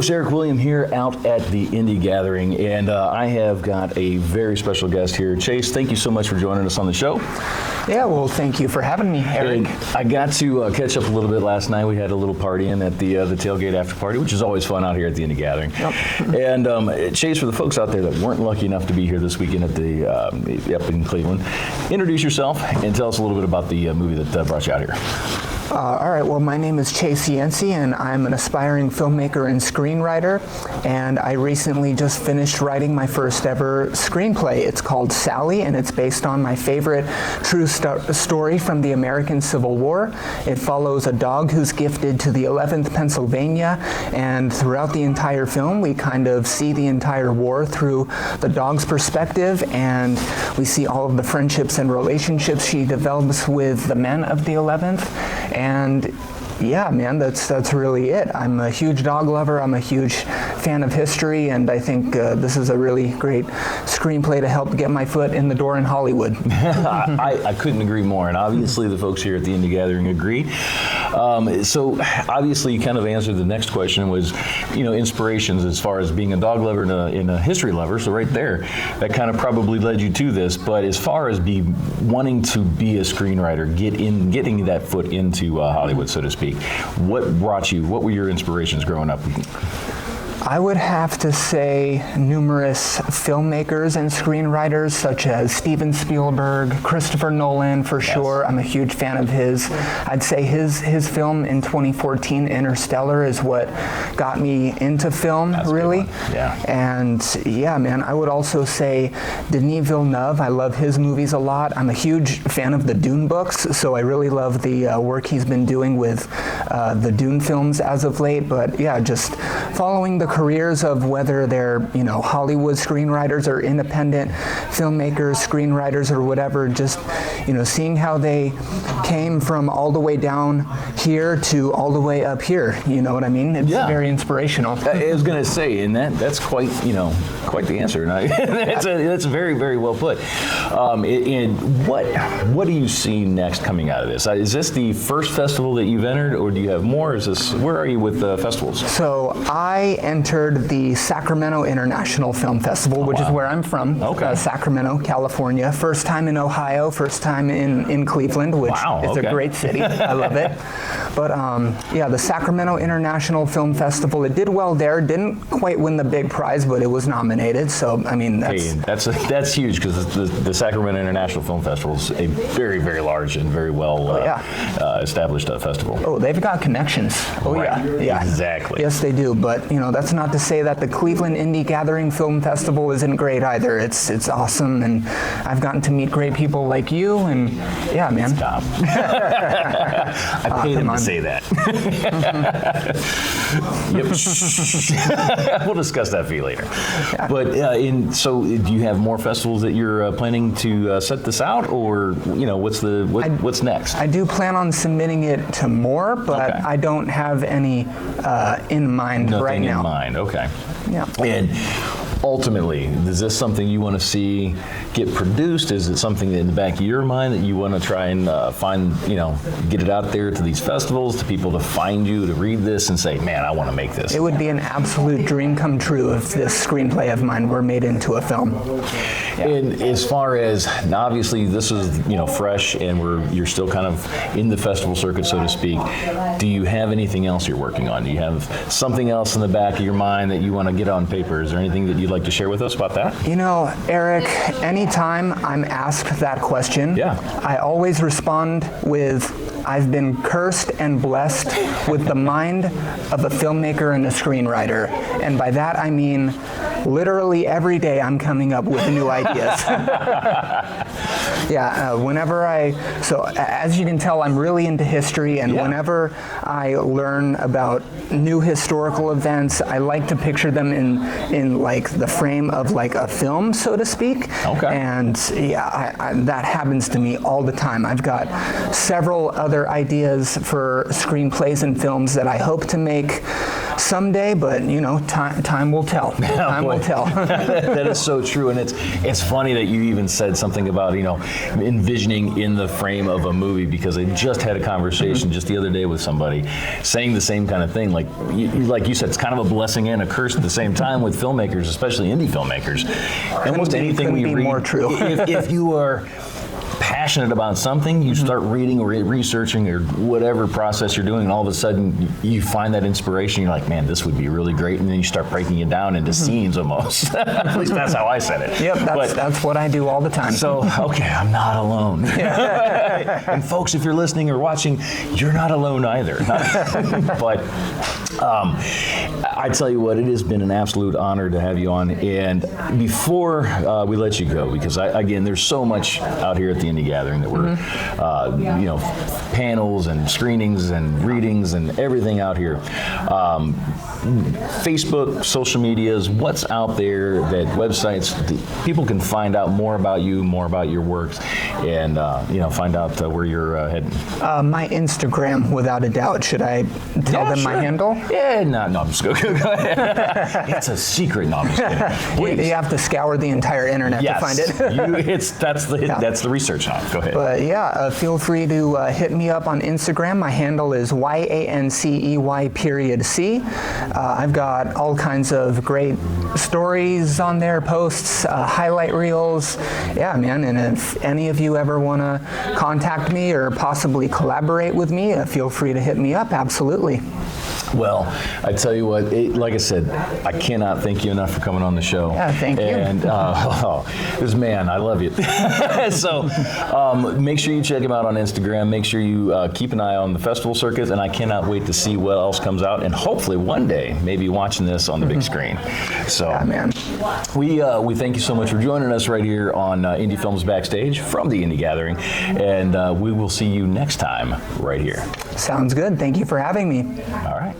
folks, Erik William here out at the Indie Gathering, and I have got a very special guest here. Chase, thank you so much for joining us on the show. Yeah, well, thank you for having me, Erik. I got to catch up a little bit last night. We had a little party in at the tailgate after party, which is always fun out here at the Indie Gathering. Yep. And Chase, for the folks out there that weren't lucky enough to be here this weekend at the up in Cleveland, introduce yourself and tell us a little bit about the movie that brought you out here. All right, well, my name is Chase Yancey, and I'm an aspiring filmmaker and screenwriter, and I recently just finished writing my first ever screenplay. It's called Sallie, and it's based on my favorite true story from the American Civil War. It follows a dog who's gifted to the 11th Pennsylvania, and throughout the entire film, we kind of see the entire war through the dog's perspective, and we see all of the friendships and relationships she develops with the men of the 11th. And yeah, man, that's really it. I'm a huge dog lover. I'm a huge fan of history, and I think this is a really great screenplay to help get my foot in the door in Hollywood. I couldn't agree more, and obviously the folks here at the Indie Gathering agree. So obviously you kind of answered the next question was, inspirations as far as being a dog lover and a history lover. So right there, that kind of probably led you to this. But as far as wanting to be a screenwriter, getting that foot into Hollywood, so to speak, what were your inspirations growing up? I would have to say numerous filmmakers and screenwriters such as Steven Spielberg, Christopher Nolan for sure. I'm a huge fan of his. I'd say his film in 2014, Interstellar, is what got me into film. That's really. Yeah. And yeah, man, I would also say Denis Villeneuve. I love his movies a lot. I'm a huge fan of the Dune books, so I really love the work he's been doing with the Dune films as of late. But yeah, just following the careers of whether they're Hollywood screenwriters or independent filmmakers, screenwriters, or whatever, just seeing how they came from all the way down here to all the way up here. You know what I mean? It's very inspirational. I was going to say, and that's quite the answer. And that's very, very well put. And what do you see next coming out of this? Is this the first festival that you've entered, or do you have more? Where are you with festivals? So I entered the Sacramento International Film Festival, which is where I'm from. Sacramento, California. First time in Ohio, first time in Cleveland, which is a great city. I love it. But the Sacramento International Film Festival, it did well there. Didn't quite win the big prize, but it was nominated. So I mean, that's huge, because the Sacramento International Film Festival is a very, very large and very well established festival. Oh, they've got connections. Yeah, exactly. Yes, they do. But that's not to say that the Cleveland Indie Gathering Film Festival isn't great either. It's awesome, and I've gotten to meet great people like you, and yeah, man. Stop. I paid him to say that. Yep. We'll discuss that for you later. Yeah. But so do you have more festivals that you're planning to set this out, or what's next? I do plan on submitting it to more, but I don't have any in mind right now. In mind, okay. Yeah. And ultimately, is this something you want to see get produced? Is it something in the back of your mind that you want to try and find, get it out there to these festivals, to people to find you, to read this and say, man, I want to make this? It would be an absolute dream come true if this screenplay of mine were made into a film. Yeah. And as far as, now obviously this is, fresh, and you're still kind of in the festival circuit, so to speak. Do you have anything else you're working on? Do you have something else in the back of your mind that you want to get on paper? Is there anything that you'd like to share with us about that? Erik, anytime I'm asked that question, I always respond with, I've been cursed and blessed with the mind of a filmmaker and a screenwriter. And by that I mean literally every day I'm coming up with new ideas. So as you can tell, I'm really into history, and whenever I learn about new historical events, I like to picture them in like the frame of like a film, so to speak. And that happens to me all the time. I've got several other ideas for screenplays and films that I hope to make someday, but time will tell. Time will tell. That is so true, and it's funny that you even said something about envisioning in the frame of a movie, because I just had a conversation just the other day with somebody saying the same kind of thing. Like you said, it's kind of a blessing and a curse at the same time with filmmakers, especially indie filmmakers. Almost anything we read, more true. if you are passionate about something, you start reading or researching or whatever process you're doing, and all of a sudden you find that inspiration. You're like, man, this would be really great, and then you start breaking it down into scenes almost. At least that's how I said it. Yep, that's what I do all the time. So, okay, I'm not alone. And folks, if you're listening or watching, you're not alone either. But I tell you what, it has been an absolute honor to have you on. And before we let you go, because again, there's so much out here at the Indie Gathering that we're, panels and screenings and readings and everything out here. Facebook, social medias, what's out there, that websites, people can find out more about you, more about your works, and find out where you're heading. My Instagram, without a doubt. Should I tell them my handle? Yeah, no, I'm just going. Go ahead. It's a secret. No, I'm just kidding. You have to scour the entire internet to find it. That's the research on it. Go ahead. But yeah, feel free to hit me up on Instagram. My handle is YANCEY.C. I've got all kinds of great stories on there, posts, highlight reels. Yeah, man, and if any of you ever want to contact me or possibly collaborate with me, feel free to hit me up, absolutely. Well, I tell you what, like I said, I cannot thank you enough for coming on the show. Yeah, thank you. And this man, I love you. So make sure you check him out on Instagram. Make sure you keep an eye on the festival circuit, and I cannot wait to see what else comes out, and hopefully one day maybe watching this on the big screen. So, yeah, man. We thank you so much for joining us right here on Indie Films Backstage from the Indie Gathering, and we will see you next time right here. Sounds good. Thank you for having me. All right.